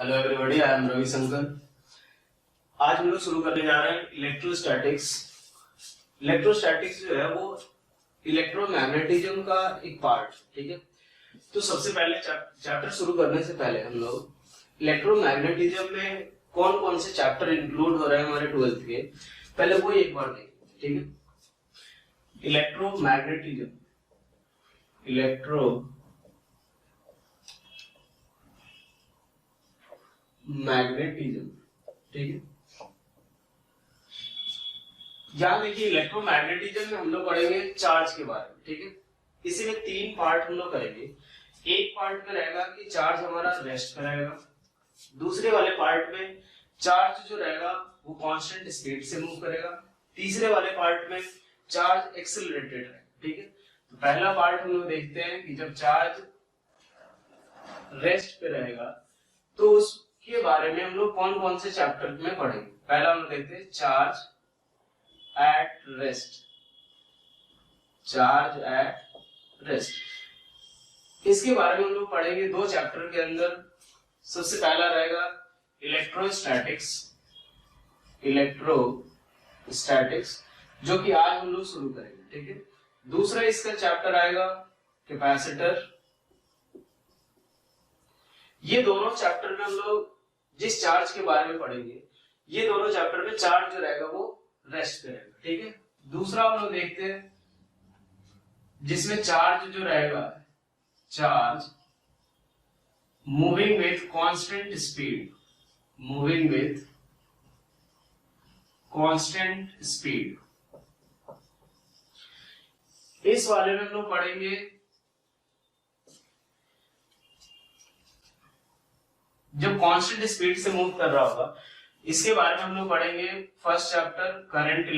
Hello everybody, I am Ravi Shankar. आज हम लोग शुरू करने जा रहे हैं इलेक्ट्रोस्टैटिक्स। इलेक्ट्रोस्टैटिक्स जो है वो इलेक्ट्रोमैग्नेटिज्म का एक पार्ट, ठीक है। तो सबसे पहले चैप्टर शुरू करने से पहले हम लोग इलेक्ट्रोमैग्नेटिज्म में कौन कौन से चैप्टर इंक्लूड हो रहे हैं हमारे 12th के, पहले वो एक बार देखें, ठीक है। इलेक्ट्रोमैग्नेटिज्म, मैग्नेटिज्म, ठीक है। यहां देखिए, इलेक्ट्रोमैग्नेटिज्म में हम लोग पढ़ेंगे चार्ज के बारे में, ठीक है। इसी में 3 पार्ट हम लोग करेंगे। एक पार्ट में रहेगा कि चार्ज हमारा रेस्ट पे रहेगा, दूसरे वाले पार्ट में चार्ज जो रहेगा वो कांस्टेंट स्पीड से मूव करेगा, तीसरे वाले पार्ट में चार्ज एक्सेलरेटेड है, ठीक है। तो पहला पार्ट हम लोग देखते हैं कि जब चार्ज रेस्ट पे रहेगा तो उसके बारे में हम लोग कौन कौन से चैप्टर में पढ़ेंगे। पहला हम लोग देखते हैं charge at rest, charge at rest. इसके बारे में हम लोग पढ़ेंगे 2 चैप्टर के अंदर। सबसे पहला रहेगा इलेक्ट्रोस्टैटिक्स, जो कि आज हम लोग शुरू करेंगे, ठीक है। दूसरा इसका चैप्टर आएगा कैपेसिटर। ये दोनों चैप्टर में हम लोग जिस चार्ज के बारे में पढ़ेंगे, ये दोनों चैप्टर में चार्ज जो रहेगा वो रेस्ट पे रहेगा, ठीक है। दूसरा हम लोग देखते हैं जिसमें चार्ज जो रहेगा, charge moving with constant speed, इस वाले में हम लोग पढ़ेंगे जब कांस्टेंट स्पीड से मूव कर रहा होगा। इसके बारे में हम लोग पढ़ेंगे फर्स्ट चैप्टर करंट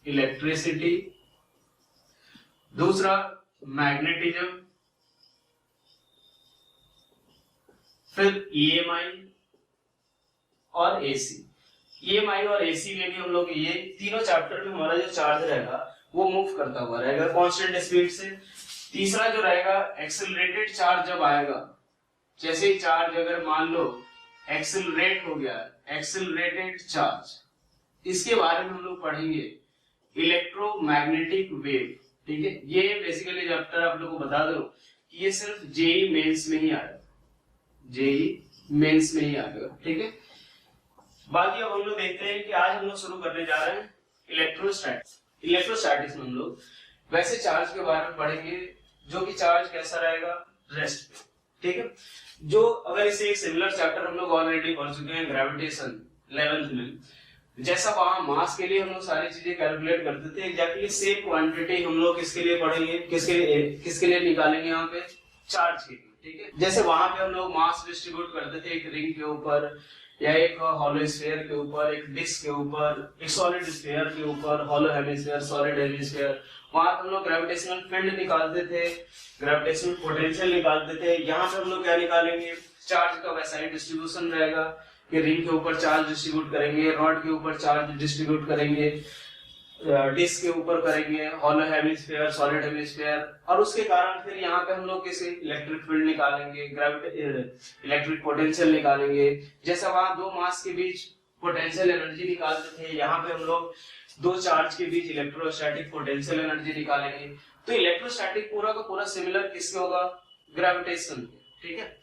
इलेक्ट्रिसिटी, दूसरा मैग्नेटिज्म, फिर ईएमआई और एसी। ईएमआई और एसी में भी हम लोग ये तीनों चैप्टर में हमारा जो चार्ज रहेगा वो मूव करता हुआ रहेगा कांस्टेंट स्पीड से। तीसरा जो रहेगा एक्सेलरेटेड चार्ज जब आएगा, जैसे ही चार्ज अगर मान लो एक्सेलरेट हो गया, एक्सेलरेटेड चार्ज, इसके बारे में हम लोग पढ़ेंगे इलेक्ट्रोमैग्नेटिक वेव, ठीक है। ये बेसिकली चैप्टर आप लोग को बता दो कि ये सिर्फ जेई मेंस में ही आएगा, ठीक है। बाकी अब हम लोग देखते हैं कि आज हम लोग शुरू करने जा रहे हैं इलेक्ट्रोस्टैटिक्स में हम लोग वैसे चार्ज के बारे में पढ़ेंगे जो कि चार्ज कैसा रहेगा, रेस्ट पे, ठीक है। जो अगर इसे एक सिमिलर चैप्टर हम लोग ऑलरेडी पढ़ चुके हैं ग्रेविटेशन 11th में, जैसा वहां मास के लिए हम लोग सारी चीजें कैलकुलेट करते थे, एग्जैक्टली सेम क्वांटिटी हम लोग किसके लिए पढ़ेंगे, किसके लिए निकालेंगे यहाँ पे, चार्ज के लिए, ठीक है। जैसे वहां पे हम लोग मास डिस्ट्रीब्यूट करते थे एक रिंग के ऊपर या एक हॉलो स्फीयर के ऊपर, एक डिस्क के ऊपर, एक सॉलिड स्फीयर के ऊपर, हॉलो हेमिस्फीयर, सॉलिड हेमिस्फीयर। वहां पे हम लोग ग्रेविटेशनल फील्ड निकालते थे, ग्रेविटेशनल पोटेंशियल निकालते थे। यहाँ पे हम लोग क्या निकालेंगे, चार्ज का वैसा ही डिस्ट्रीब्यूशन रहेगा कि रिंग के ऊपर चार्ज डिस्ट्रीब्यूट करेंगे, रॉड के ऊपर चार्ज डिस्ट्रीब्यूट करेंगे, डिस्क के ऊपर करेंगे, हॉलो हेमिस्फीयर, सॉलिड हेमिस्फीयर। और उसके कारण फिर यहाँ पे हम लोग किसी इलेक्ट्रिक फील्ड निकालेंगे, इलेक्ट्रिक पोटेंशियल निकालेंगे। जैसा वहां 2 मास के बीच पोटेंशियल एनर्जी निकालते थे, यहाँ पे हम लोग 2 चार्ज के बीच इलेक्ट्रोस्टैटिक पोटेंशियल एनर्जी निकालेंगे। तो इलेक्ट्रोस्टैटिक पूरा का पूरा सिमिलर किसके होगा, ग्रेविटेशन के, ठीक है।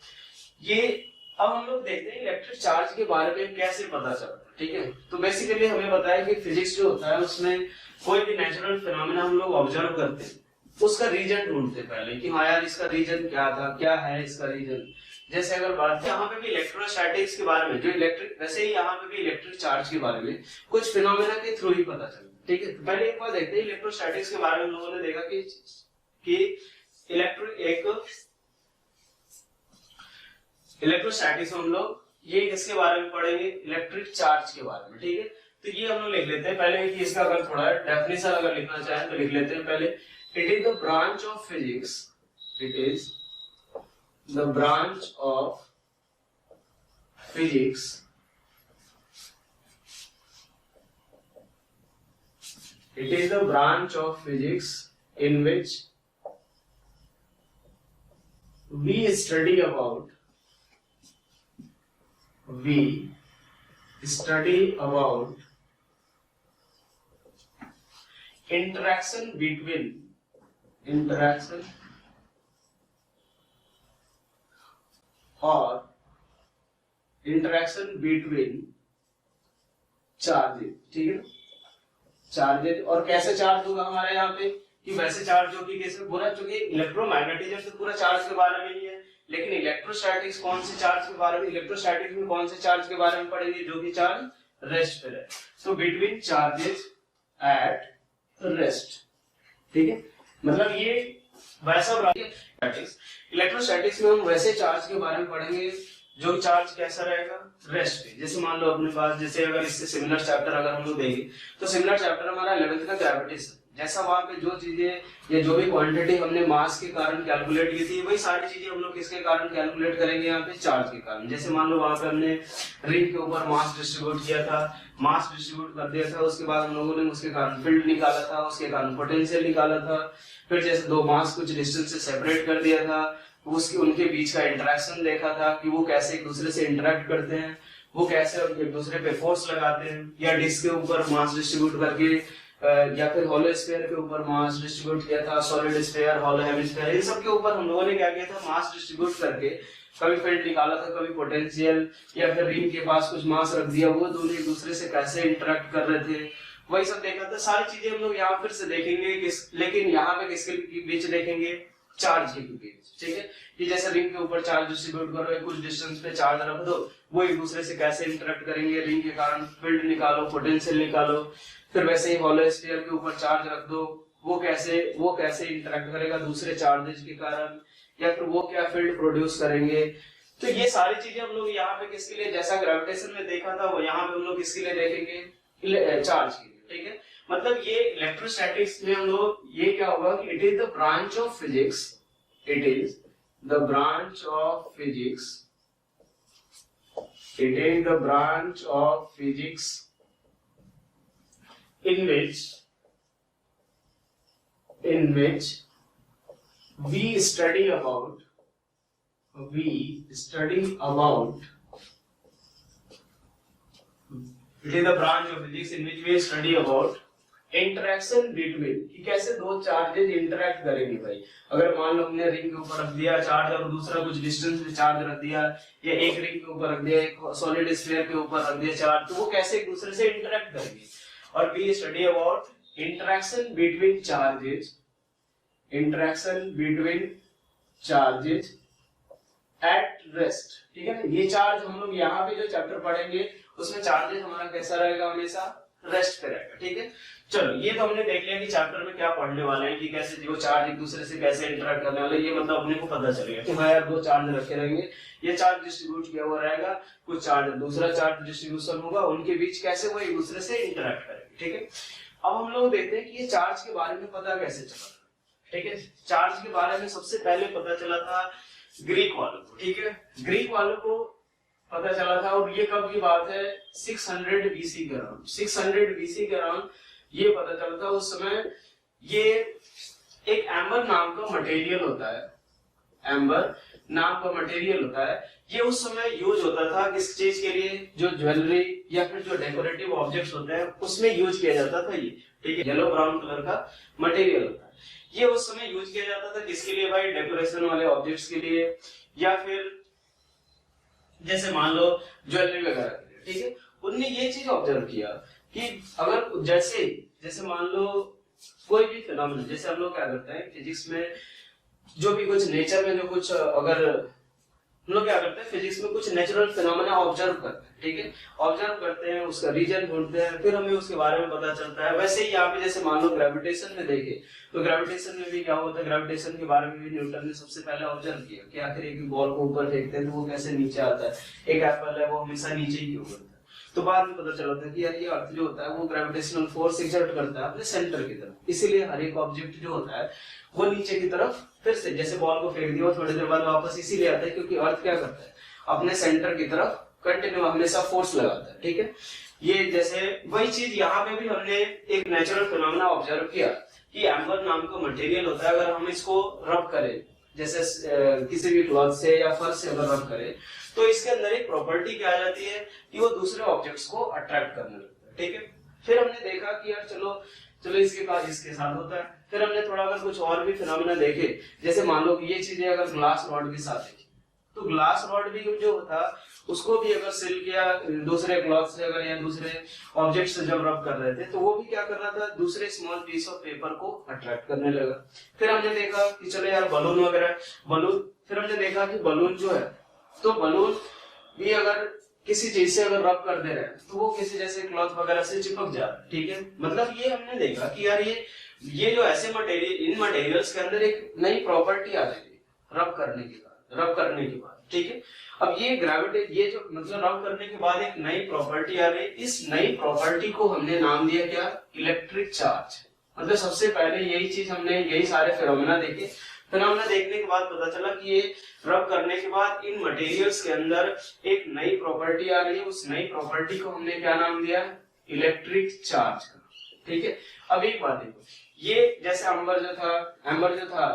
ये अब हम लोग देखते हैं इलेक्ट्रिक चार्ज के बारे में कैसे पता चलता है, ठीक है। तो बेसिकली हमें बताया कि फिजिक्स जो होता है उसमें कोई भी नेचुरल फिनोमेना हम लोग ऑब्जर्व करते हैं, उसका रीजन ढूंढते हैं पहले कि हाँ यार इसका रीजन क्या था, क्या है इसका रीजन। जैसे अगर बात यहाँ पे भी इलेक्ट्रोस्टैटिक्स के बारे में, जो इलेक्ट्रिक, वैसे ही यहाँ पे भी इलेक्ट्रिक चार्ज के बारे में कुछ फिनोमेना के थ्रू ही पता चलता है, ठीक है। तो पहले एक बार देखते हैं इलेक्ट्रोस्टैटिक्स के बारे में। हम लोगों ने देखा कि इलेक्ट्रोस्टैटिक्स में हम लोग ये किसके बारे में पढ़ेंगे, इलेक्ट्रिक चार्ज के बारे में, ठीक है। तो ये हम लोग लिख लेते हैं पहले कि इसका अगर थोड़ा डेफिनेशन अगर लिखना चाहें तो लिख लेते हैं पहले। It is the branch of physics, it is the branch of physics It is the branch of physics in which we study about interaction between charges, ठीक है। चार्जेज और कैसे चार्ज होगा हमारे यहाँ पे कि वैसे चार्ज जो कि कैसे पूरा, चूंकि इलेक्ट्रोमैग्नेटिज्म तो पूरा चार्ज के बारे में ही है, लेकिन इलेक्ट्रोस्टैटिक्स कौन से चार्ज के बारे में, इलेक्ट्रोस्टैटिक्स में कौन से चार्ज के बारे में पढ़ेंगे, जो कि चार्ज रेस्ट पर है। So between charges at rest, ठीक है। मतलब ये वैसा इलेक्ट्रोस्टैटिक्स में हम वैसे चार्ज के बारे में पढ़ेंगे जो चार्ज कैसा रहेगा, रेस्ट पे। जैसे मान लो अपने पास, जैसे अगर इससे सिमिलर चैप्टर अगर हम लोग देंगे तो सिमिलर चैप्टर हमारा 11th का ग्रेविटेशन, जैसा वहां पे जो चीजें या जो भी क्वांटिटी हमने मास के कारण कैलकुलेट की थी, वही सारी चीजें हम लोग किसके कारण कैलकुलेट करेंगे यहाँ पे, चार्ज के कारण। जैसे मान लो वहां पे हमने रिंग के ऊपर मास डिस्ट्रीब्यूट किया था, मास डिस्ट्रीब्यूट कर दिया था, उसके बाद हम लोगों ने उसके कारण फील्ड निकाला था, उसके कारण पोटेंशियल निकाला था। फिर जैसे दो मास कुछ डिस्टेंस से सेपरेट कर दिया था, उसके उनके बीच का इंटरेक्शन देखा था कि वो कैसे एक दूसरे से इंटरेक्ट करते हैं, वो कैसे एक दूसरे पे फोर्स लगाते हैं, या डिस्क के ऊपर मास डिस्ट्रीब्यूट करके, या फिर हॉलो स्फीयर के ऊपर मास डिस्ट्रीब्यूट किया था, सॉलिड स्फीयर, हॉलो हेमिस्फीयर, इन सब के ऊपर हम लोगों ने क्या किया था, मास डिस्ट्रीब्यूट करके कभी फील्ड निकाला था, कभी पोटेंशियल, या फिर रिंग के पास कुछ मास रख दिया, वो दोनों एक दूसरे से कैसे इंटरेक्ट कर रहे थे, वही सब देखा था। सारी चीजें हम लोग यहाँ फिर से देखेंगे, लेकिन यहाँ पे किसके बीच देखेंगे, चार्ज के बीच, ठीक है। कि जैसे रिंग के ऊपर चार्ज डिस्ट्रीब्यूट करो, कुछ डिस्टेंस पे चार्ज रख दो, वो एक दूसरे से कैसे इंटरेक्ट करेंगे, रिंग के कारण फील्ड निकालो, पोटेंशियल निकालो। फिर वैसे ही हॉलो स्फीयर के ऊपर चार्ज रख दो, वो कैसे इंटरेक्ट करेगा दूसरे चार्जेस के कारण, या फिर वो क्या फील्ड प्रोड्यूस करेंगे। तो ये सारी चीजें हम लोग यहाँ पे किसके लिए, जैसा ग्रेविटेशन में देखा था, वो यहाँ पे हम लोग किसके लिए देखेंगे, चार्ज के लिए, ठीक है। मतलब ये इलेक्ट्रोस्टैटिक्स में हम लोग ये क्या होगा कि it is the branch of physics, it is the branch of physics in which we study about interaction between, कि कैसे दो चार्जेस इंटरेक्ट करेंगे भाई। अगर मान लो हमने रिंग के ऊपर रख दिया चार्ज और दूसरा कुछ डिस्टेंस पे चार्ज रख दिया, या एक रिंग के ऊपर रख दिया, एक सॉलिड स्फीयर के ऊपर रख दिया चार्ज, तो वो कैसे एक दूसरे से इंटरेक्ट करेंगे। और we study about interaction between charges at rest, ठीक है। ये चार्ज हम लोग यहाँ पे जो चैप्टर पढ़ेंगे उसमें चार्जेस हमारा कैसा रहेगा, हमेशा रेस्ट पे रहेगा, ठीक है। चलो ये तो हमने देख लिया कि चैप्टर में क्या पढ़ने वाले हैं, कि कैसे जो चार्ज एक दूसरे से कैसे इंटरेक्ट करने वाले, ये मतलब अपने को पता चलेगा कि हाँ यार दो चार्ज रखे रहेंगे, ये चार्ज डिस्ट्रीब्यूट किया हुआ रहेगा, कुछ चार्ज दूसरा चार्ज डिस्ट्रीब्यूशन होगा, उनके बीच कैसे वो एक दूसरे से इंटरेक्ट करेंगे, ठीक है। अब हम लोग देखते हैं कि ये चार्ज के बारे में पता कैसे चला, ठीक है। चार्ज के बारे में सबसे पहले पता चला था ग्रीक वालों को, ठीक है। ग्रीक वालों को पता चला था, और ये कब की बात है, 600 बीसी के अराउंड, 600 बीसी के अराउंड ये पता चला था। उस समय ये एक एम्बर नाम का मटेरियल होता है, एम्बर नाम का मटेरियल होता है, ये उस समय यूज होता था किस चीज के लिए, जो ज्वेलरी या फिर जो डेकोरेटिव ऑब्जेक्ट्स होते हैं उसमें यूज किया जाता था ये, ठीक है। येलो ब्राउन कलर का मटेरियल होता है, ये उस समय यूज किया जाता था किसके लिए भाई, डेकोरेशन वाले ऑब्जेक्ट्स के लिए, या फिर जैसे मान लो ज्वेलरी वगैरह के लिए, ठीक है। उनने ये चीज ऑब्जर्व किया कि अगर जैसे मान लो कोई भी फिनोमेना, जैसे हम लोग क्या करते हैं फिजिक्स में, जो भी कुछ नेचर में जो कुछ अगर हम लोग क्या करते हैं फिजिक्स में कुछ नेचुरल फिनोमेना ऑब्जर्व करते हैं, ठीक है। ऑब्जर्व करते हैं, उसका रीजन ढूंढते हैं, फिर हमें उसके बारे में पता चलता है। वैसे ही यहाँ पे जैसे मान लो ग्रेविटेशन में देखे तो ग्रेविटेशन में भी क्या होता है, ग्रेविटेशन के बारे में भी न्यूटन ने सबसे पहले ऑब्जर्व किया कि आखिर एक बॉल को ऊपर फेंकते हैं तो वो कैसे नीचे आता है, एक एप्पल है वो हमेशा नीचे ही क्यों करता है। तो बाद में पता चला था कि यार ये अर्थ जो होता है वो ग्रेविटेशनल फोर्स एक्सर्ट करता है अपने सेंटर की तरफ, इसीलिए हर एक ऑब्जेक्ट जो होता है वो नीचे की तरफ फिर से, जैसे बॉल को फेंक दिया थोड़ी देर बाद वापस इसीलिए आता है क्योंकि अर्थ क्या करता है, अपने सेंटर की तरफ कंटिन्यू हमेशा फोर्स लगाता है, ठीक है। ये जैसे वही चीज यहाँ पे भी हमने एक नेचुरल फिनोमेना ऑब्जर्व किया कि एम्बर नाम का मटेरियल होता है, अगर हम इसको रब करें जैसे किसी भी क्लॉथ से या फर्श से अगर रब करे तो इसके अंदर एक प्रॉपर्टी क्या आ जाती है कि वो दूसरे ऑब्जेक्ट्स को अट्रैक्ट करने लगता है। ठीक है, फिर हमने देखा कि यार चलो इसके साथ होता है। फिर हमने थोड़ा अगर कुछ और भी फिनोमेना देखे, जैसे मान लो कि ये चीजें अगर ग्लास रॉड के साथ देखी तो ग्लास रॉड भी जो होता उसको भी अगर सिल्क या दूसरे क्लॉथ से अगर या दूसरे ऑब्जेक्ट से जब रब कर रहे थे तो वो भी क्या कर रहा था, दूसरे स्मॉल पीस ऑफ पेपर को अट्रैक्ट करने लगा। फिर हमने देखा कि चलो यार बलून वगैरह, फिर हमने देखा कि बलून जो है तो बलून भी अगर किसी चीज से अगर रब कर दे रहे हैं तो वो किसी जैसे क्लॉथ वगैरह से चिपक जा रहा है। ठीक है, मतलब ये हमने देखा कि यार ये जो ऐसे मटेरियल, इन मटेरियल्स के अंदर एक नई प्रॉपर्टी आ जाती है रब करने के बाद। ठीक है, अब ये ग्रेविटी, ये जो मतलब रब करने के बाद एक नई प्रॉपर्टी आ गई, इस नई प्रॉपर्टी को हमने नाम दिया क्या, इलेक्ट्रिक चार्ज। मतलब सबसे पहले यही चीज हमने, यही सारे फिनोमेना देखे। फिनोमेना देखने के बाद पता चला कि ये रब करने के बाद इन मटेरियल्स के अंदर एक नई प्रॉपर्टी आ रही है, उस नई प्रॉपर्टी को हमने क्या नाम दिया, इलेक्ट्रिक चार्ज का। ठीक है, अब एक बात देखो, ये जैसे एम्बर जो था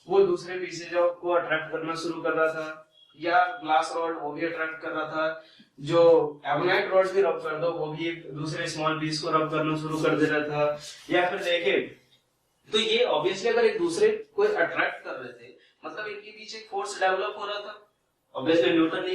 वो दूसरे पीसेज को अट्रैक्ट करना शुरू कर रहा था, या ग्लास रॉड वो भी अट्रैक्ट कर रहा था, जो एबोनाइट रॉड भी रब कर दो वो भी एक दूसरे स्मॉल पीस को रब करना शुरू कर दे रहा था। या फिर देखे तो ये ऑब्वियसली अगर एक दूसरे को अट्रैक्ट कर रहे थे मतलब इनके बीच एक फोर्स डेवलप हो रहा था। ऑब्वियसली न्यूटन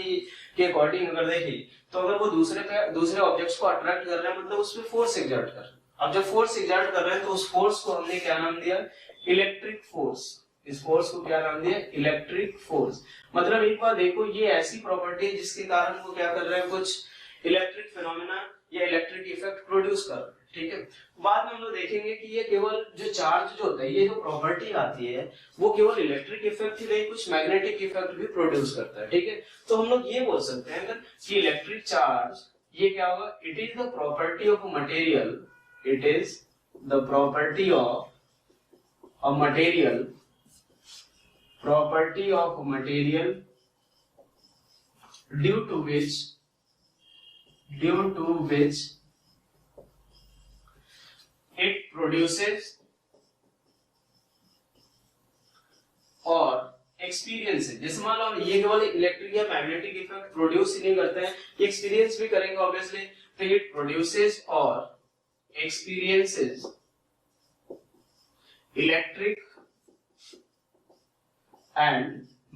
के अकॉर्डिंग अगर देखें तो अगर वो दूसरे ऑब्जेक्ट्स को अट्रैक्ट कर रहे हैं मतलब उसमें फोर्स एग्जर्ट कर रहे हैं। अब जब फोर्स एग्जर्ट कर रहे हैं तो उस फोर्स को हमने क्या नाम दिया, इलेक्ट्रिक फोर्स। इस फोर्स को क्या नाम दिया, इलेक्ट्रिक फोर्स। मतलब एक बार देखो, ये ऐसी प्रॉपर्टी है जिसके कारण वो क्या कर रहे हैं, कुछ इलेक्ट्रिक फिनोमेना या इलेक्ट्रिक इफेक्ट प्रोड्यूस कर रहे हैं। ठीक है, बाद में हम लोग देखेंगे कि ये केवल जो चार्ज जो होता है, ये जो प्रॉपर्टी आती है वो केवल इलेक्ट्रिक इफेक्ट ही नहीं, कुछ मैग्नेटिक इफेक्ट भी प्रोड्यूस करता है। ठीक है, तो हम लोग ये बोल सकते हैं कि इलेक्ट्रिक चार्ज ये क्या होगा, it is the property of material, it is the property of a material, property of material due to which it produces और experiences। जैसे मान लो ये केवल इलेक्ट्रिक या मैग्नेटिक इफेक्ट प्रोड्यूस ही नहीं करते हैं, ये एक्सपीरियंस भी करेंगे ऑब्वियसली। तो इट प्रोड्यूसेस और experiences electric and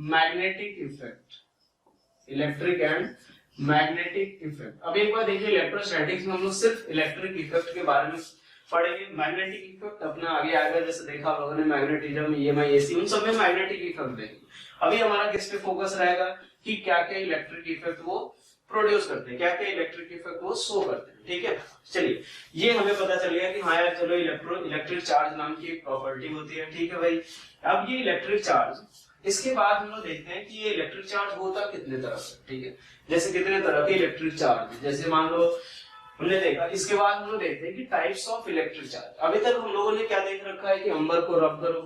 magnetic effect, electric and magnetic effect. अब एक बार देखिए, इलेक्ट्रोस्टैटिक्स में हम लोग सिर्फ इलेक्ट्रिक इफेक्ट के बारे में पढ़ेंगे, मैग्नेटिक इफेक्ट अपना आगे आएगा। जैसे देखा आप लोगों ने मैग्नेटिज्म, ईएमआई, उन सब में मैग्नेटिक इफेक्ट देखेंगे। अभी हमारा किस पे फोकस रहेगा कि क्या क्या इलेक्ट्रिक इफेक्ट वो प्रोड्यूस करते हैं, क्या क्या इलेक्ट्रिक इफेक्ट वो शो करते हैं। ठीक है, चलिए ये हमें पता चल गया कि हाँ यार चलो इलेक्ट्रिक चार्ज नाम की एक प्रॉपर्टी होती है। ठीक है भाई, अब ये इलेक्ट्रिक चार्ज, इसके बाद हम लोग देखते हैं कि ये इलेक्ट्रिक चार्ज होता कितने तरह से। ठीक है, जैसे कितने तरह के इलेक्ट्रिक चार्ज, जैसे मान लो हमने देखा। इसके बाद हम लोग देखते हैं कि टाइप्स ऑफ इलेक्ट्रिक चार्ज। अभी तक हम लोगों ने क्या देख रखा है कि एम्बर को रब करो,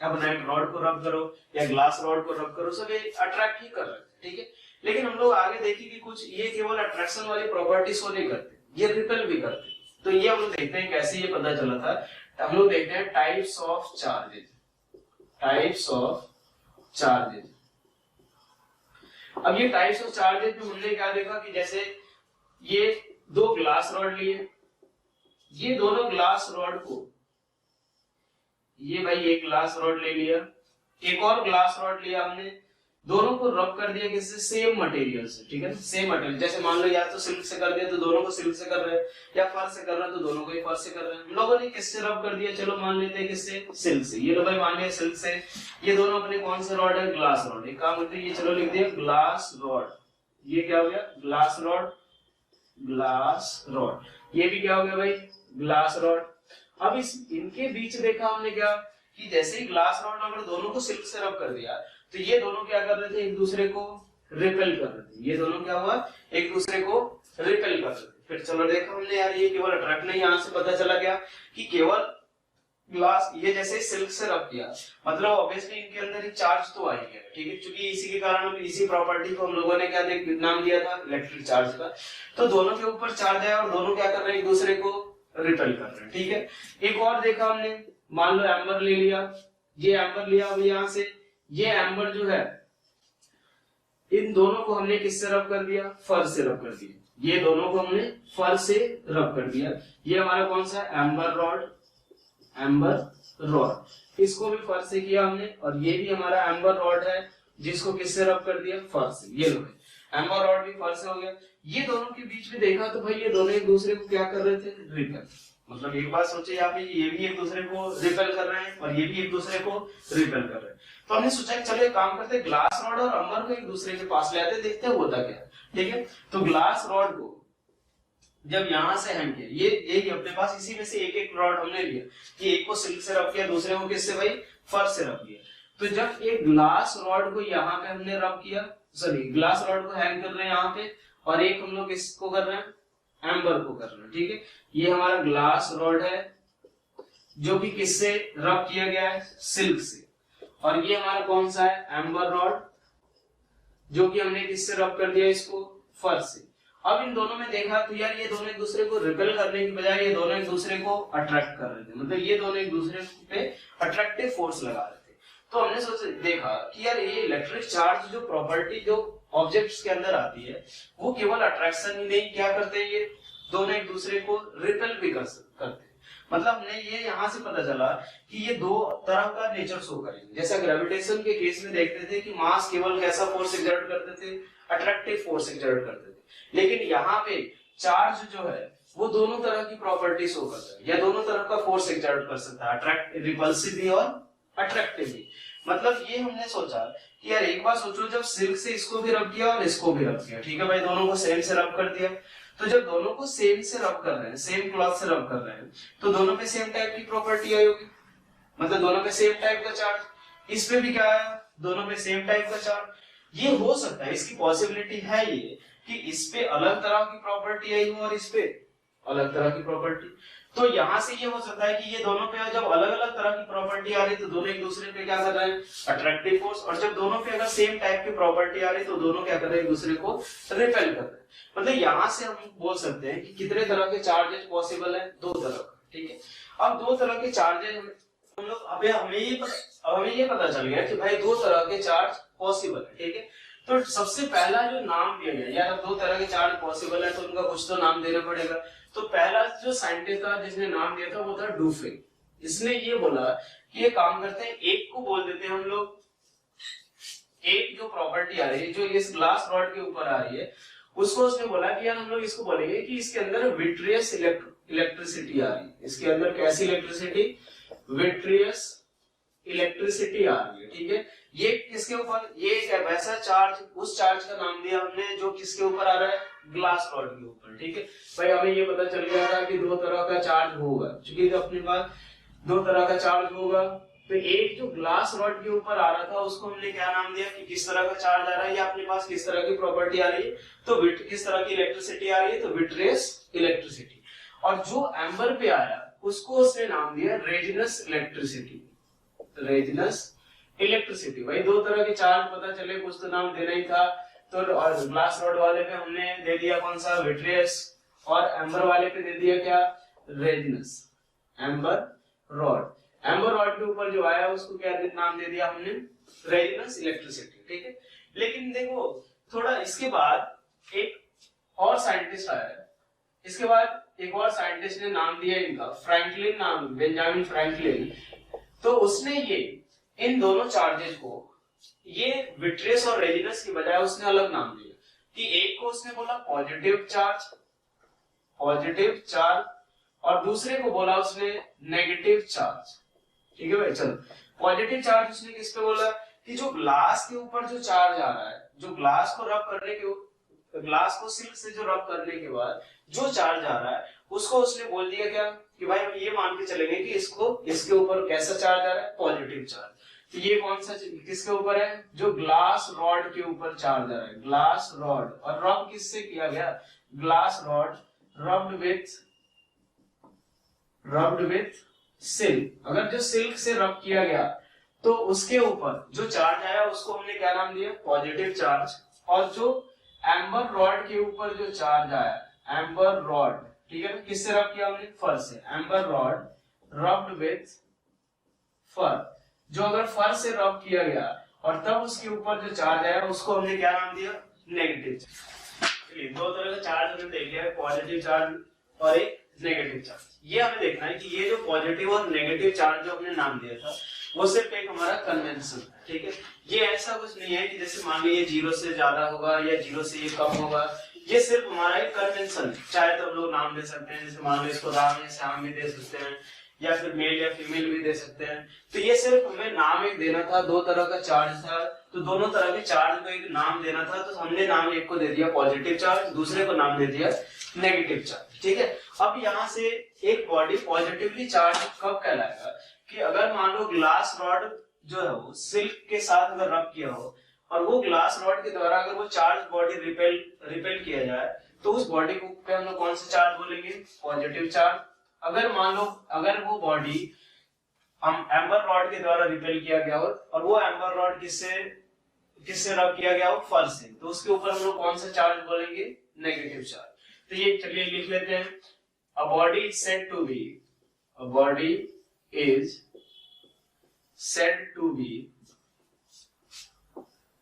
एबोनाइट रॉड को रब करो या ग्लास रॉड को रब करो, सब ये अट्रैक्ट ही कर रहे हैं। ठीक है, लेकिन हम लोग आगे देखेंगे कि कुछ ये केवल अट्रैक्शन वाली प्रॉपर्टी शो नहीं करते, ये रिपेल भी करते। तो ये हम लोग देखते हैं कैसे ये पता चला था। हम लोग देखते हैं types of charges, types of charges. अब ये टाइप्स ऑफ चार्जेस में हमने क्या देखा कि जैसे ये दो ग्लास रॉड लिए, ये दोनों ग्लास रॉड को, ये भाई एक ग्लास रॉड ले लिया, एक और ग्लास रॉड लिया हमने, दोनों को रब कर दिया किससे, सेम मटेरियल से। ठीक है, सेम मटेरियल। जैसे मान लो या तो सिल्क से कर दिया तो दोनों को सिल्क से कर रहे हैं, या फर्श से कर रहे हैं तो दोनों को ही फर्श से कर रहे हैं। हम लोगों ने किससे रब कर दिया, चलो मान लेते हैं किससे, सिल्क से। ये लो भाई मान लिया सिल्क से। ये दोनों अपने कौन से रॉड है, ग्लास रॉड। एक काम करते हैं, ये चलो लिख दिया ग्लास रॉड। ये क्या हो गया, ग्लास रॉड, ग्लास रॉड। ये भी क्या हो गया भाई, ग्लास रॉड। अब इनके बीच देखा हमने क्या कि जैसे ही ग्लास रॉड अगर दोनों को सिल्क से रब कर दिया तो ये दोनों क्या कर रहे थे, एक दूसरे को रिपेल कर रहे थे। ये दोनों क्या हुआ, एक दूसरे को रिपेल कर रहे थे। फिर चलो देखा हमने यार ये केवल अट्रैक्ट नहीं, यहां से पता चला गया कि केवल ग्लास, ये जैसे सिल्क से रब किया मतलब ऑब्वियसली इनके अंदर एक चार्ज तो आ ही गया। ठीक है, क्योंकि इसी के कारण हम इसी प्रॉपर्टी को हम लोगों ने क्या नाम दिया था, इलेक्ट्रिक चार्ज का। तो दोनों के ऊपर चार्ज है और दोनों क्या कर रहे हैं, एक दूसरे को रिपेल कर रहे हैं। ठीक है, एक और देखा हमने, मान लो एम्बर ले लिया, ये एम्बर लिया अब यहाँ से, ये एम्बर जो है इन दोनों को हमने किससे रब कर दिया, फर से रब कर दिया, ये दोनों को हमने फर से रब कर दिया। ये हमारा कौन सा एम्बर रॉड, एम्बर रॉड, इसको भी फर से किया हमने, और ये भी हमारा एम्बर रॉड है जिसको किससे रब कर दिया, फर से। ये लो एम्बर रॉड भी फर से हो गया। ये दोनों के बीच में देखा तो भाई ये दोनों एक दूसरे को क्या कर रहे थे, रिपेल। मतलब एक बात सोचे यहाँ पे, ये भी एक दूसरे को रिपेल कर रहे हैं और ये भी एक दूसरे को रिपेल कर रहे हैं। तो हमने सोचा कि चलो एक काम करते हैं, ग्लास रॉड और एम्बर को एक दूसरे के पास ले आते हैं, देखते हैं होता क्या है। ठीक है, तो ग्लास रॉड को जब यहां से हम किया, ये एक अपने पास इसी में से एक एक रॉड हमने लिया कि एक को सिल्क से रब किया, दूसरे को किससे भाई, फर से रब किया। तो जब एक ग्लास रॉड को यहाँ पे हमने रब किया, सॉरी ग्लास रॉड को हैंग कर रहे हैं यहाँ पे, और एक हम लोग इसको कर रहे हैं, एम्बर को कर रहे हैं। ठीक है, ये हमारा ग्लास रॉड है जो कि किससे रब किया गया है, सिल्क से, और ये हमारा कौन सा है, एम्बर रॉड, जो कि हमने किससे रब कर दिया, इसको फर से। अब इन दोनों में देखा तो यार ये दोनों एक दूसरे को रिपेल करने की बजाय ये दोनों एक दूसरे को अट्रैक्ट कर रहे थे, मतलब ये दोनों एक दूसरे पे अट्रैक्टिव फोर्स लगा रहे थे। तो हमने सोचा देखा कि यार ये इलेक्ट्रिक चार्ज जो प्रॉपर्टी जो ऑब्जेक्ट्स के अंदर आती है, वो केवल अट्रैक्शन ही नहीं, क्या करते हैं ये दोनों एक दूसरे को रिपेल भी करते हैं। मतलब हमने ये यहाँ से पता चला कि ये दो तरह का नेचर शो करेंगे। जैसा ग्रेविटेशन के केस में देखते थे कि मास केवल कैसा फोर्स एक्सर्ट करते थे, अट्रैक्टिव फोर्स एक्सर्ट करते थे, लेकिन यहाँ पे चार्ज जो है वो दोनों तरह की प्रॉपर्टी शो करता है, या दोनों तरह का फोर्स एक्सर्ट कर सकता है, अट्रैक्ट रिपल्सिव भी और अट्रैक्टिव भी। मतलब ये हमने सोचा कि यार एक बार सोचो, जब सिल्क से इसको भी रब किया और इसको भी रब किया, ठीक है भाई, दोनों को सेम से रब कर दिया, तो जब दोनों को सेम से रब कर रहे हैं, सेम क्लॉथ से रब कर रहे हैं, तो दोनों पे सेम टाइप की प्रॉपर्टी आई होगी, मतलब दोनों पे सेम टाइप का चार्ज। इस पे भी क्या आया, दोनों पे सेम टाइप का चार्ज। ये हो सकता है, इसकी पॉसिबिलिटी है ये कि इस पे अलग तरह की प्रॉपर्टी आई हो और इस पे अलग तरह की प्रॉपर्टी। तो यहां से ये हो सकता है कि ये दोनों पे जब अलग अलग तरह की प्रॉपर्टी आ रही तो दोनों एक दूसरे पे क्या कर रहे हैं, अट्रैक्टिव फोर्स, और जब दोनों पे अगर सेम टाइप की प्रॉपर्टी आ रही तो दोनों क्या कर रहे हैं, एक दूसरे को रिपेल कर रहे हैं। मतलब यहाँ से हम बोल सकते हैं कि कितने तरह के चार्जेस पॉसिबल है, दो तरह का। ठीक है, अब दो तरह के चार्जेस हम लोग, अब हमें ये पता चल गया कि भाई दो तरह के चार्ज पॉसिबल है। ठीक है, तो सबसे पहला जो नाम दिया गया, यार दो तरह के चार्ज पॉसिबल है तो उनका कुछ तो नाम देना पड़ेगा। तो पहला जो साइंटिस्ट था जिसने नाम दिया था वो था डुफे। इसने ये बोला कि ये काम करते हैं, एक को बोल देते हैं हम लोग, एक जो प्रॉपर्टी आ रही है जो इस ग्लास रॉड के ऊपर आ रही है, उसको उसने बोला कि यार हम लोग इसको बोलेंगे कि इसके अंदर विट्रियस इलेक्ट्रिसिटी आ रही है। इसके अंदर कैसी इलेक्ट्रिसिटी, विट्रियस इलेक्ट्रिसिटी आ रही है। ठीक है, ये किसके ऊपर, ये एक वैसा चार्ज, उस चार्ज का नाम दिया हमने जो किसके ऊपर आ रहा है, ग्लास रॉड के ऊपर। ठीक है भाई, हमें ये पता चल गया था कि दो तरह का चार्ज होगा, क्योंकि अपने पास दो तरह का चार्ज होगा। तो एक जो ग्लास रॉड के ऊपर आ रहा था उसको हमने क्या नाम दिया कि किस तरह का चार्ज आ रहा है, या अपने पास किस तरह की प्रॉपर्टी आ रही है, तो किस तरह की इलेक्ट्रिसिटी आ रही है, तो विट्रियस इलेक्ट्रिसिटी। और जो एम्बर पे आया उसको उसने नाम दिया रेजिनस इलेक्ट्रिसिटी, रेजिनस इलेक्ट्रिसिटी। भाई दो तरह के चार्ज पता चले, कुछ तो नाम देना ही था। तो और ग्लास रॉड वाले पे हमने दे दिया कौन सा, विट्रियस, और एम्बर वाले पे दे दिया क्या, resinous. Amber rod, amber rod के ऊपर जो आया उसको क्या नाम दे दिया हमने, रेजिनस इलेक्ट्रिसिटी। ठीक है, लेकिन देखो थोड़ा इसके बाद एक और साइंटिस्ट आया, इसके बाद एक और साइंटिस्ट ने नाम दिया इनका फ्रैंकलिन नाम, बेंजामिन फ्रैंकलिन। तो उसने ये इन दोनों चार्जेस को, ये विट्रियस और रेजिनस की बजाय उसने अलग नाम दिया कि एक को उसने बोला पॉजिटिव चार्ज, पॉजिटिव चार्ज, और दूसरे को बोला उसने नेगेटिव चार्ज। ठीक है भाई, चलो पॉजिटिव चार्ज उसने किस पे बोला कि जो ग्लास के ऊपर जो चार्ज आ रहा है, जो ग्लास को रब करने के, ग्लास को सिल्क से जो रब करने के बाद जो चार्ज आ रहा है उसको उसने बोल दिया क्या कि भाई हम ये मान के चलेंगे कि इसको, इसके ऊपर कैसा चार्ज आ रहा है, पॉजिटिव चार्ज। तो ये कौन सा किसके ऊपर है, जो ग्लास रॉड के ऊपर चार्ज आ रहा है, ग्लास रॉड। और रब किससे किया गया, glass rod rubbed with silk. अगर जो सिल्क से रब किया गया तो उसके ऊपर जो चार्ज आया उसको हमने क्या नाम दिया, पॉजिटिव चार्ज। और जो एम्बर रॉड के ऊपर जो चार्ज आया, एम्बर रॉड, ठीक है, किससे रब किया हमने, फर से। एम्बर रॉड रब्ड विथ फर, जो अगर फर से रब किया गया और तब उसके ऊपर जो चार्ज आया उसको हमने क्या नाम दिया, नेगेटिव चार्ज। चलिए दो तरह का चार्ज हमने देख लिया है, पॉजिटिव चार्ज और एक नेगेटिव चार्ज। ये हमें देखना है कि ये जो पॉजिटिव और नेगेटिव चार्ज जो हमने नाम दिया था वो सिर्फ एक हमारा कन्वेंशन है, ठीक है। ये ऐसा कुछ नहीं है कि जैसे मान लो ये 0 से ज्यादा होगा या 0 से ये कम होगा, ये सिर्फ हमारा एक कन्वेंशन है। चाहे तो हम लोग नाम दे सकते हैं, जैसे मान लो इसको राम या श्याम भी दे सकते हैं, या फिर मेल या फीमेल भी दे सकते हैं। तो ये सिर्फ हमें नाम एक देना था, दो तरह का चार्ज था, तो दोनों तरह के चार्ज को एक नाम देना था, तो हमने नाम एक को दे दिया पॉजिटिव चार्ज, दूसरे को नाम दे दिया नेगेटिव चार्ज, ठीक है। अब यहाँ से एक बॉडी पॉजिटिवली चार्ज कब कहलाएगा कि अगर मान लो ग्लास रॉड जो है वो सिल्क के साथ अगर रब किया हो और वो ग्लास रॉड के द्वारा अगर वो चार्ज बॉडी रिपेल किया जाए, तो उस बॉडी को पे हम लोग कौन सा चार्ज बोलेंगे, पॉजिटिव चार्ज। अगर मान लो अगर वो बॉडी हम एम्बर रॉड के द्वारा रिपेल किया गया हो और वो एम्बर रॉड किससे रब किया गया हो, फर से, तो उसके ऊपर हम लोग कौन सा चार्ज बोलेंगे, नेगेटिव चार्ज। तो ये चलिए लिख लेते हैं, a body is said to be, a body is said to be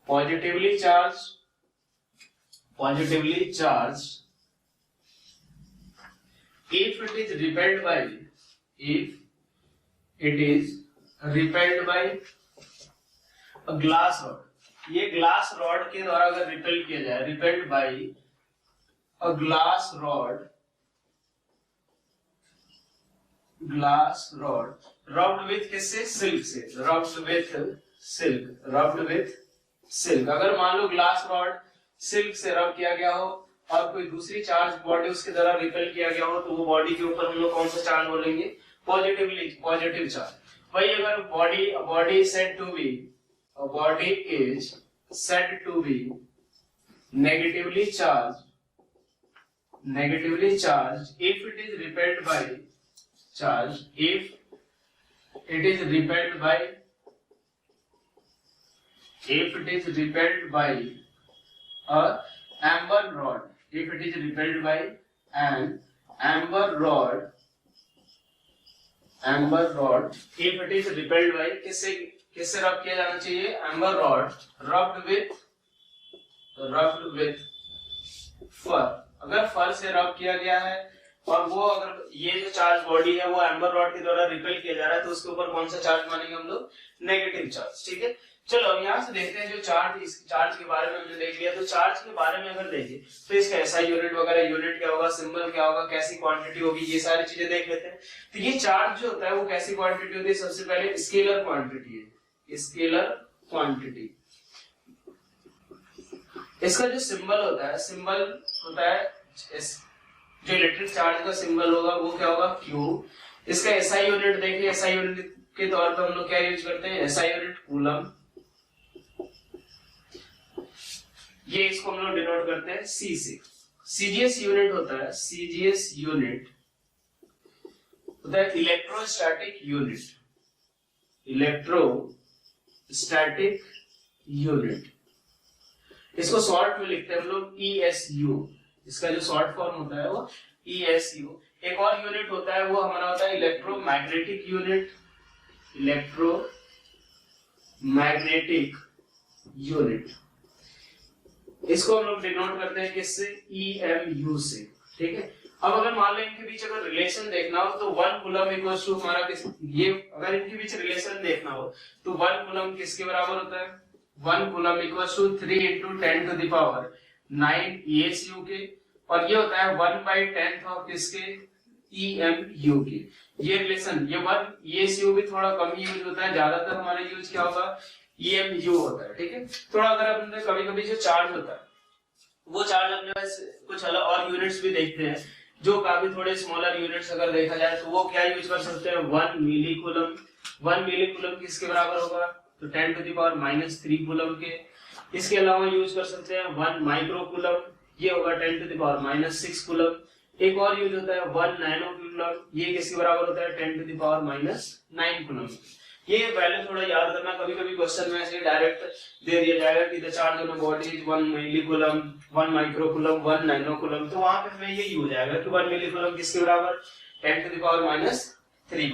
positively charged if it is repelled by a glass rod। ये ग्लास रॉड के द्वारा अगर रिपेल किया जाए, repelled by a glass rod rubbed with किससे, silk से, rubbed with silk। अगर मान लो ग्लास रॉड सिल्क से रब किया गया हो और कोई दूसरी चार्ज बॉडी उसके द्वारा रिपेल किया गया हो, तो वो बॉडी के ऊपर हम लोग कौन सा चार्ज बोलेंगे, पॉजिटिव चार्ज। वही अगर body is said to be negatively charged if it is repelled by a amber rod, किससे रब किया जाना चाहिए, एम्बर रॉड रब्ड विथ फर। अगर फर से रब किया गया है और वो अगर ये जो चार्ज बॉडी है वो एम्बर रॉड के द्वारा रिपेल किया जा रहा है, तो उसके ऊपर कौन सा चार्ज मानेंगे हम लोग, नेगेटिव चार्ज, ठीक है। चलो अब यहाँ से देखते हैं जो चार्ज, इस चार्ज के बारे में हमने देख लिया। तो चार्ज के बारे में अगर देखें तो इसका एसआई यूनिट वगैरह, यूनिट क्या होगा, सिंबल क्या होगा, कैसी क्वांटिटी होगी, ये सारी चीजें देख लेते हैं। तो ये चार्ज जो होता है वो कैसी क्वांटिटी होती है, सबसे पहले स्केलर क्वांटिटी है, स्केलर क्वांटिटी। इसका जो सिंबल होता है, जो इलेक्ट्रिक चार्ज का सिंबल होगा वो क्या होगा, क्यू। इसका एसआई यूनिट देखिए, एसआई यूनिट के तौर पर हम लोग क्या यूज करते हैं, एसआई यूनिट कूलम। ये इसको हम लोग डिनोट करते हैं सी से। सीजीएस यूनिट होता है, सीजीएस यूनिट होता है इलेक्ट्रोस्टैटिक यूनिट। इसको शॉर्ट में लिखते हैं हम लोग ESU। इसका जो शॉर्ट फॉर्म होता है वो ESU। एक और यूनिट होता है वो हमारा होता है इलेक्ट्रोमैग्नेटिक यूनिट। इसको हम लोग डिनोट करते हैं किससे, EMU से, ठीक है। अब अगर मान लो इनके बीच अगर रिलेशन देखना हो तो 1 कूलम इक्वल्स टू हमारा ये अगर इनके बीच रिलेशन देखना हो तो 1 कूलम किसके बराबर होता है, 1 कूलम इक्वल्स टू 3 × 10⁹ ESU के, और ये होता है 1/10 ऑफ किसके, EMU के। ये रिलेशन, ये 1 ESU भी थोड़ा कम यूज होता है, ज्यादातर हमारा यूज क्या होगा, EMU होता है, ठीक है। थोड़ा अगर अपने कभी-कभी जो चार्ज होता है वो चार्ज अपने पास कुछ अलग और यूनिट्स भी देखते हैं जो काफी थोड़े स्मॉलर यूनिट्स अगर देखा जाए तो वो क्या यूज कर सकते हैं, 1 मिलीकूलम। 1 मिलीकूलम किसके बराबर होगा, तो 10⁻³ कूलम के। इसके अलावा यूज कर सकते हैं 1 माइक्रोकूलम, ये होगा 10⁻⁻6 कूलम। एक और यूज होता है 1 नैनोकूलम, ये किसके बराबर होता है, 10⁻⁹ कूलम। ये वैल्यू थोड़ा याद करना, कभी कभी क्वेश्चन में ऐसे डायरेक्ट दे दिया जाएगा कि the charge on a body is 1 मिलीकूलम, 1 microcoulomb, 1 नैनोकूलम, तो वहां पे हमें ये यूज आएगा कि 1 मिलीकूलम किसके बराबर, 10⁻³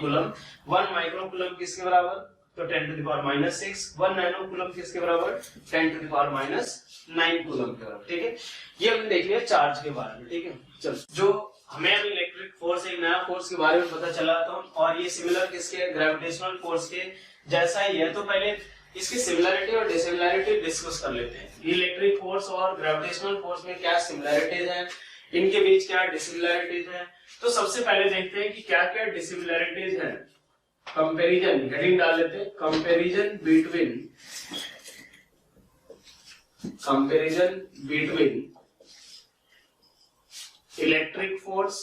कूलम, 1 माइक्रोकूलम किसके बराबर, तो 10 to the power minus 6, 1 nano coulomb किसके बराबर, 10 to the power minus 9 coulomb के बराबर। ठीक है, ये हमने देख लिया चार्ज के बारे में। ठीक है, चलो जो हमें अभी इलेक्ट्रिक फोर्स, एक नया फोर्स के बारे में पता चला था, और ये सिमिलर किसके, ग्रेविटेशनल फोर्स के जैसा ही है। तो पहले इसकी सिमिलरिटी और डिसिमिलरिटी डिस्कस कर लेते हैं। इलेक्ट्रिक फोर्स और ग्रेविटेशनल फोर्स में क्या सिमिलरिटीज हैं, इनके बीच क्या डिसिमिलरिटीज हैं। तो सबसे पहले देखते हैं कि क्या क्या डिसिमिलरिटीज हैं। कंपैरिजन, हेडिंग डाल लेते हैं, comparison between electric force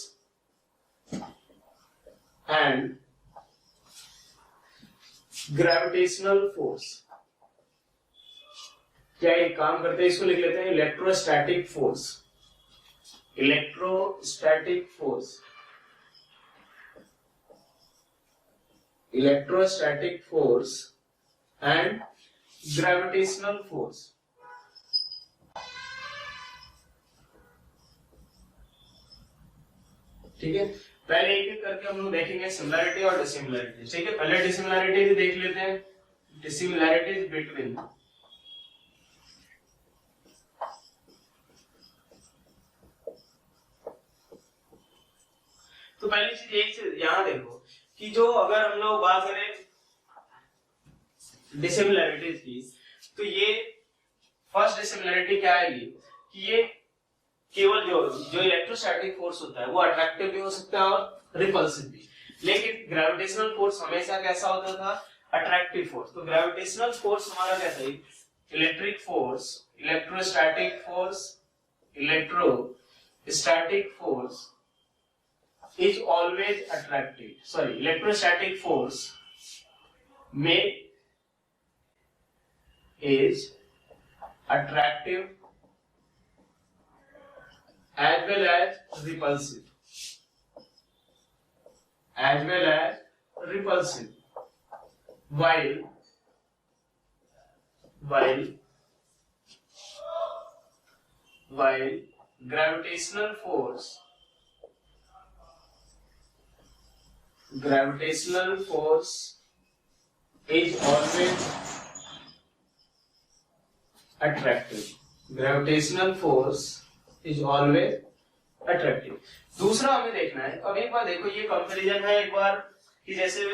and gravitational force. क्या एक काम करते हैं, इसको लिख लेते हैं electrostatic force, electrostatic force, electrostatic force and gravitational force. ठीक है, पहले एक एक करके हम लोग देखेंगे सिमिलरिटी और डिसिमिलरिटी। ठीक है, पहले डिसिमिलरिटी देख लेते हैं, डिसिमिलरिटीज बिटवीन तो पहली चीज एक चीज यहां देखो कि जो अगर हम लोग बात करें डिसिमिलरिटीज की, तो ये फर्स्ट डिसिमिलरिटी क्या आएगी कि ये केवल जो इलेक्ट्रोस्टैटिक फोर्स होता है वो अट्रैक्टिव भी हो सकता है और रिपल्सिव भी, लेकिन ग्रेविटेशनल फोर्स हमेशा कैसा होता था, अट्रैक्टिव फोर्स। तो ग्रेविटेशनल फोर्स हमारा कैसा है, electric force, electrostatic force, electrostatic force is always attractive. Sorry, electrostatic force is attractive as well as repulsive, while gravitational force is always attractive. Gravitational force is always attractive. दूसरा हमें देखना है, अब एक बार देखो ये कंपैरिजन है एक बार कि जैसे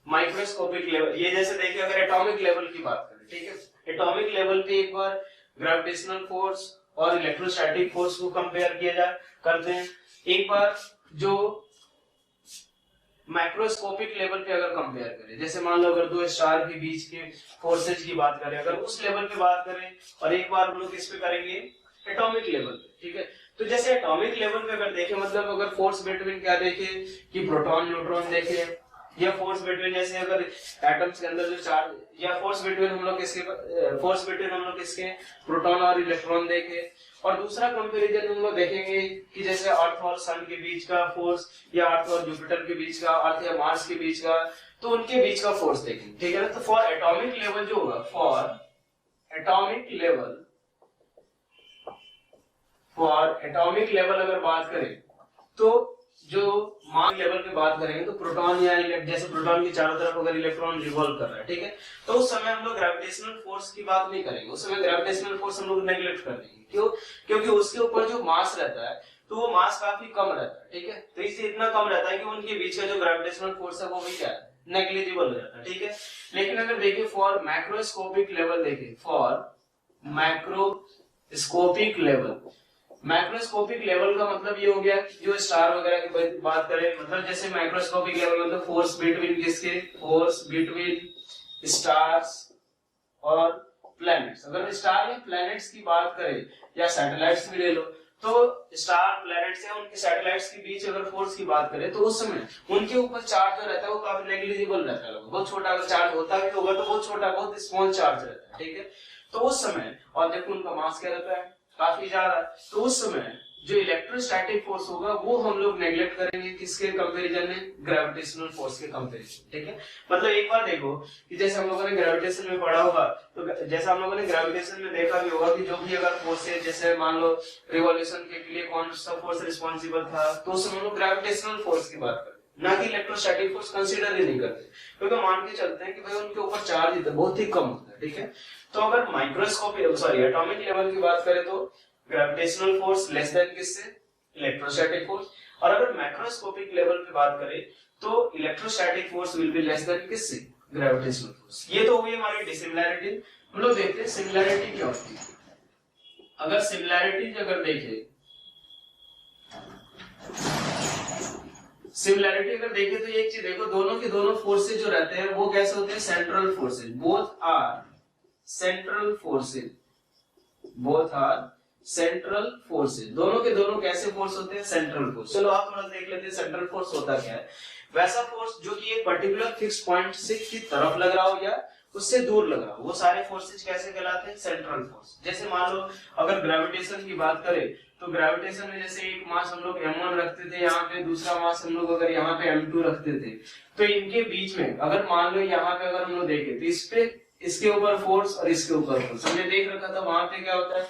माइक्रोस्कोपिक लेवल, ये जैसे देखिए अगर एटॉमिक लेवल की बात करें, ठीक है, एटॉमिक लेवल पे एक बार ग्रेविटेशनल फोर्स और इलेक्ट्रोस्टैटिक फोर्स को कंपेयर किया करते हैं। एक बार जो माइक्रोस्कोपिक लेवल पे अगर कंपेयर करें, जैसे मान लो अगर दो स्टार के बीच के फोर्सेज की बात करें, अगर उस लेवल पे बात करें, और एक बार हम लोग इस पे करेंगे एटॉमिक लेवल पे। ठीक है, तो जैसे एटॉमिक लेवल पे अगर देखें, मतलब अगर फोर्स बिटवीन क्या देखे कि प्रोटॉन न्यूट्रॉन देखे, या फोर्स बिटवीन जैसे अगर एटम्स के अंदर जो चार्ज, या फोर्स बिटवीन हम लोग किसके प्रोटॉन और इलेक्ट्रॉन देखे। और दूसरा कंपैरिजन हम लोग देखेंगे कि जैसे अर्थ और सन के बीच का फोर्स, या अर्थ और जुपिटर के बीच का, अर्थ या मार्स के बीच का, तो उनके बीच का फोर्स देखेंगे। ठीक है ना, तो फॉर एटॉमिक लेवल जो होगा, फॉर एटॉमिक लेवल अगर बात करें, तो जो मास लेवल पे बात करेंगे, तो प्रोटॉन या जैसे प्रोटॉन के चारों तरफ अगर इलेक्ट्रॉन रिवॉल्व कर रहा है, ठीक है, तो उस समय हम लोग ग्रेविटेशनल फोर्स की बात नहीं करेंगे, उस समय ग्रेविटेशनल फोर्स हम लोग नेग्लेक्ट कर देंगे। क्यों? क्योंकि उसके ऊपर जो मास रहता है, तो वो मास काफी कम रहता है। ठीक है, तो इससे इतना कम रहता है कि उनके बीच का जो ग्रेविटेशनल फोर्स है वो भी क्या है, नेग्लिजिबल हो जाता है। ठीक है, लेकिन अगर देखिए फॉर मैक्रोस्कोपिक लेवल, देखिए फॉर मैक्रोस्कोपिक लेवल का मतलब ये हो गया कि जो स्टार वगैरह की बात करें, मतलब जैसे माइक्रोस्कोपिक लेवल मतलब फोर्स बिटवीन स्टार्स और प्लैनेट्स। अगर स्टार या प्लैनेट्स की बात करें, या सैटेलाइट्स भी ले लो, तो स्टार, प्लैनेट्स या उनके सैटेलाइट्स के बीच अगर फोर्स की बात करें, तो उस समय उनके ऊपर चार्ज जो रहता है वो काफी नेग्लिजिबल रहता है, बहुत छोटा। अगर चार्ज होता भी होगा तो बहुत छोटा, बहुत स्मॉल चार्ज रहता है। ठीक है, तो उस समय, और देखो उनका मास क्या रहता है, काफी ज्यादा, तो उस समय जो इलेक्ट्रोस्टैटिक फोर्स होगा वो हम लोग नेग्लेक्ट करेंगे, किसके कंपैरिजन में, ग्रेविटेशनल फोर्स के कंपैरिजन। ठीक है, मतलब एक बार देखो कि जैसे हम लोगों ने ग्रेविटेशन में पढ़ा होगा, तो जैसे हम लोगों ने ग्रेविटेशन में देखा भी होगा कि जो भी अगर फोर्स है, जैसे मान लो रिवॉल्यूशन के लिए कौन सा फोर्स रिस्पॉन्सिबल था, तो उसमें हम लोग ग्रेविटेशनल फोर्स की बात करते हैं। ना कि इलेक्ट्रोस्टैटिक फोर्स कंसीडर ही नहीं करते, क्योंकि मान के चलते हैं कि भाई उनके ऊपर चार्ज बहुत ही कम होता है, ठीक है। तो अगर माइक्रोस्कोपिक सॉरी एटॉमिक लेवल की बात करें तो ग्रेविटेशनल फोर्स लेस देन किससे, इलेक्ट्रोस्टैटिक फोर्स, और अगर मैक्रोस्कोपिक लेवल पे बात करें तो electrostatic force will be less than किससे, ग्रेविटेशनल फोर्स। ये तो हुई हमारी डिसिमिलैरिटी। हम लोग देखते हैं सिमिलैरिटी क्या होती है। अगर सिमिलैरिटी अगर देखें, सिमिलैरिटी अगर देखें तो एक चीज देखो, दोनों के दोनों फोर्सेज जो रहते हैं वो कैसे होते हैं, central forces, both are central forces, both are central forces, दोनों के दोनों कैसे फोर्स होते हैं, सेंट्रल फोर्स। चलो आप थोड़ा देख लेते हैं सेंट्रल फोर्स होता क्या है। वैसा फोर्स जो कि एक पर्टिकुलर फिक्स पॉइंट से की तरफ लग रहा हो या उससे दूर लग रहा हो, वो सारे फोर्सेज कैसे कहलाते हैं, सेंट्रल फोर्स। जैसे मान लो अगर ग्रेविटेशन की बात करें तो ग्रेविटेशन में जैसे एक मास हम लोग m1 रखते थे यहाँ पे, दूसरा मास हम लोग अगर यहाँ पे m2 रखते थे, तो इनके बीच में अगर मान लो यहाँ पे अगर हम लोग देखें तो इस पे इसके ऊपर फोर्स और इसके ऊपर फोर्स हमने देख रखा था, वहां पे क्या होता है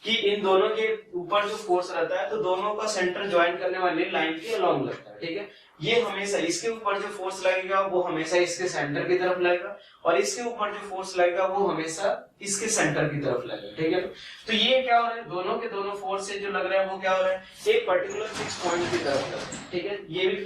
कि इन दोनों के ऊपर जो फोर्स रहता है तो दोनों का सेंटर ज्वाइन करने वाली लाइन के अलोंग लगता है, ठीक है। ये हमेशा इसके ऊपर जो फोर्स लगेगा वो हमेशा इसके सेंटर की तरफ लगेगा, और इसके ऊपर जो फोर्स लगेगा वो हमेशा इसके सेंटर की तरफ लगेगा, ठीक है। तो ये क्या हो रहा है, दोनों के दोनों फोर्स से जो लग रहा है वो क्या हो रहा है, एक पर्टिकुलर फिक्स पॉइंट की तरफ लग रहा है, ठीक है।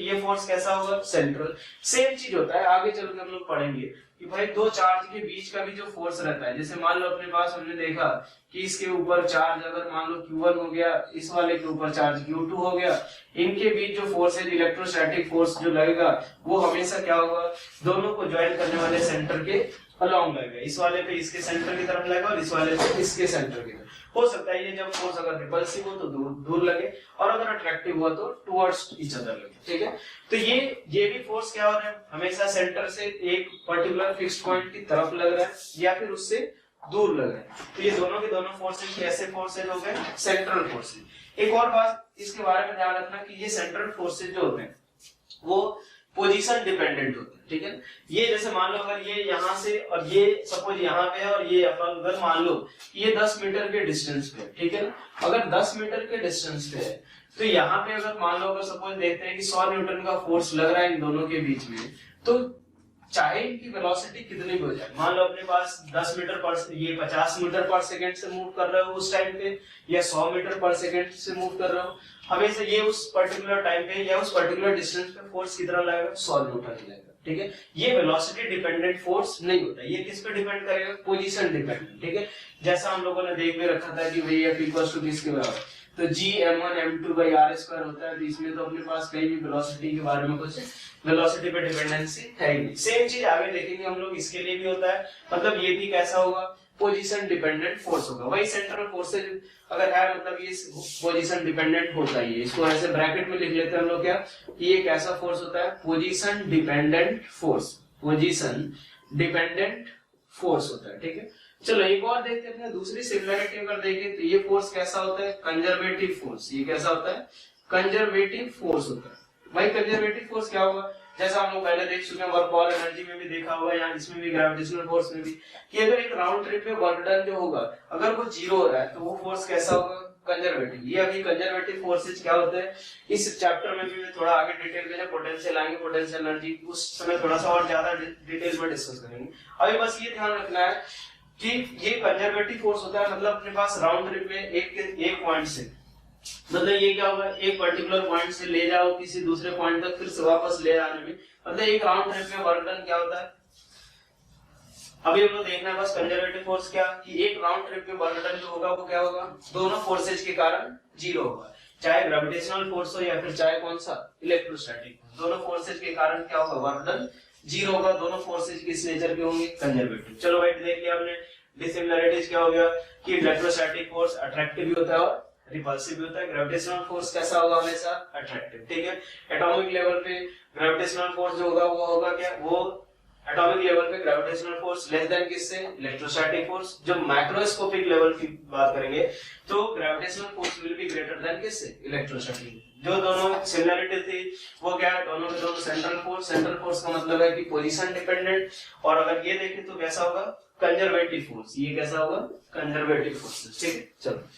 ये फोर्स कैसा होगा, सेंट्रल। सेम चीज होता है आगे चलकर हम लोग पढ़ेंगे कि भाई दो चार्ज के बीच का भी जो फोर्स रहता है, जैसे मान लो अपने पास हमने देखा कि इसके ऊपर चार्ज अगर मान लो Q1 हो गया, इस वाले के ऊपर चार्ज Q2 हो गया, इनके बीच जो फोर्स है इलेक्ट्रोस्टैटिक फोर्स जो लगेगा वो हमेशा क्या होगा, दोनों को ज्वाइन करने वाले सेंटर के अलोंग लगेगा। इस वाले पे इसके सेंटर की तरफ लगेगा और इस वाले पे इसके सेंटर की तरफ। हो सकता है ये जब फोर्स अगर रिपल्सिव हो तो दूर लगे, और अगर अट्रैक्टिव हो तो टुवर्ड्स ईच अदर लगे, ठीक है। तो ये भी फोर्स क्या हो रहा है, हमेशा सेंटर से एक पर्टिकुलर फिक्स्ड पॉइंट की तरफ लग रहा है या फिर उससे दूर लग रहा है। तो ये दोनों के दोनों फोर्सेज कैसे फोर्सेज हो गए, सेंट्रल फोर्सेज। एक और बात इसके बारे में ध्यान रखना कि ये सेंट्रल फोर्सेज जो होते हैं वो पोजीशन डिपेंडेंट होते हैं, ठीक है। ये जैसे मान लो अगर ये यहाँ से और ये सपोज यहाँ पे है और ये अगर मान लो ये 10 मीटर के डिस्टेंस पे है, ठीक है। अगर 10 मीटर के डिस्टेंस पे है तो यहाँ पे अगर मान लो अगर सपोज देखते हैं कि 100 न्यूटन का फोर्स लग रहा है इन दोनों के बीच में, तो चाहे इनकी वेलोसिटी कितनी भी हो जाए, मान लो अपने पास 10 मीटर पर ये 50 मीटर पर सेकंड से मूव कर रहे हो उस टाइम पे, या 100 मीटर पर सेकंड से मूव कर रहे हो, हमेशा ये उस पर्टिकुलर टाइम पे या उस पर्टिकुलर डिस्टेंस पे फोर्स कितना लगेगा, 100 न्यूटन लगेगा, ठीक है। ये वेलोसिटी डिपेंडेंट फोर्स नहीं होता, ये किस पे डिपेंड करेगा, पोजीशन डिपेंडेंट, ठीक है। जैसा हम लोगों ने देख भी रखा था कि भाई F इक्वल्स टू किसके बराबर, तो G m1 m2 by r² होता है। तो इसमें तो अपने पास कहीं भी वेलोसिटी के बारे में कुछ वेलोसिटी पे डिपेंडेंसी है ही नहीं। सेम चीज आगे देखेंगे हम लोग, इसके लिए भी होता है, मतलब ये भी कैसा होगा, पोजीशन डिपेंडेंट फोर्स होगा। वही सेंट्रल फोर्सेज अगर है मतलब ये पोजीशन डिपेंडेंट होता ही है। इसको ऐसे ब्रैकेट में लिख लेते हैं हम लोग क्या, कि ये कैसा फोर्स होता है, position dependent force, position dependent force होता है, ठीक है। चलो एक और देखते हैं अपने दूसरी सिमिलरिटी अगर देखें तो ये फोर्स कैसा होता है, कंजर्वेटिव फोर्स। ये कैसा होता है, कंजर्वेटिव फोर्स होता है। भाई कंजर्वेटिव फोर्स क्या होगा, जैसा हम लोग पहले देख चुके हैं वर्क और एनर्जी में भी देखा हुआ है, यहाँ इसमें भी ग्रेविटेशनल फोर्स में भी, कि अगर एक राउंड ट्रिप में वर्क डन जो होगा अगर वो 0 हो रहा है तो वो फोर्स कैसा होगा, कंजर्वेटिव। ये अभी कंजर्वेटिव फोर्सेज क्या होते हैं इस चैप्टर में भी मैं थोड़ा आगे डिटेल में जब पोटेंशियल आएंगे, पोटेंशियल एनर्जी, उस समय थोड़ा सा और ज्यादा डिटेल में डिस्कस करेंगे। अभी बस ये ध्यान रखना है कि ये कंजर्वेटिव फोर्स होता है, मतलब अपने पास राउंड ट्रिप में एक पॉइंट से, मतलब ये क्या होगा, एक पर्टिकुलर पॉइंट से ले जाओ किसी दूसरे पॉइंट तक, फिर से वापस ले आने में, मतलब एक राउंड ट्रिप में वर्क डन क्या होता है। अभी हम लोग देखना है बस कंजर्वेटिव फोर्स क्या, कि एक राउंड ट्रिप में वर्क डन जो होगा वो क्या होगा, दोनों फोर्सेज के कारण 0 होगा, चाहे ग्रेविटेशनल फोर्स हो या फिर चाहे कौन सा इलेक्ट्रोस्टैटिक, दोनों फोर्सेज के कारण क्या होगा, वर्क डन 0 होगा। दोनों फोर्सेज किस नेचर के होंगे, कंजर्वेटिव। चलो भाई देख लिया हमने डिसिमिलरिटीज क्या हो गया, कि इलेक्ट्रोस्टैटिक फोर्स अट्रैक्टिव भी होता है और रिपल्सिव भी होता है। ग्रेविटेशनल फोर्स कैसा होगा, हमेशा अट्रैक्टिव, ठीक है। एटॉमिक लेवल पे ग्रेविटेशनल फोर्स जो होगा वो होगा क्या, वो एटॉमिक लेवल पे ग्रेविटेशनल फोर्स लेस देन किससे, इलेक्ट्रोस्टैटिक फोर्स। जब मैक्रोस्कोपिक लेवल की बात करेंगे तो gravitational force will be greater than किससे, इलेक्ट्रोस्टैटिक। जो दोनों सिमिलरिटी थी वो क्या है, दोनों के दोनों सेंट्रल फोर्स। सेंट्रल फोर्स का मतलब है कि पोजीशन डिपेंडेंट, और अगर ये देखें तो कैसा होगा, कंजर्वेटिव फोर्स। ये कैसा होगा, कंजर्वेटिव फोर्स, ठीक है। चलो